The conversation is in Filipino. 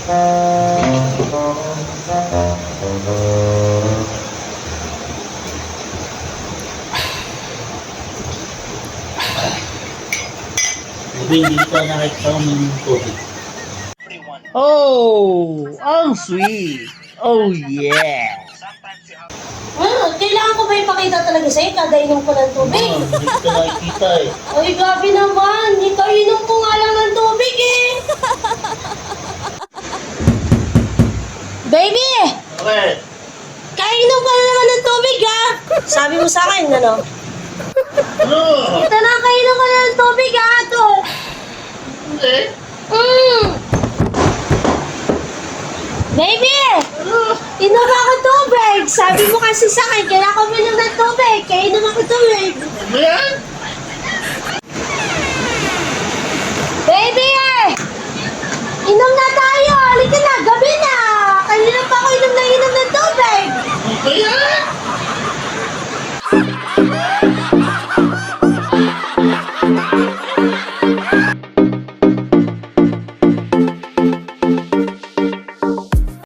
Hindi ka nakita ng tubig. Oh, ang sweet. Oh, yeah. Kailangan ko ba ipakita talaga sa'yo kada inom ko ng tubig? Hindi ka nakikita eh. Ay, grabe naman. Inom ko nga lang ng tubig eh. Baby! Okay. Kainom ka na naman ng tubig ha? Sabi mo sa akin, ano? Ano? Ito na, kainom ka na ng tubig ha? Ito. Hindi. Baby! Inom ako tubig! Sabi mo kasi sa akin, kailangan ko minom ng tubig. Kaya inom ako tubig. Ano yan?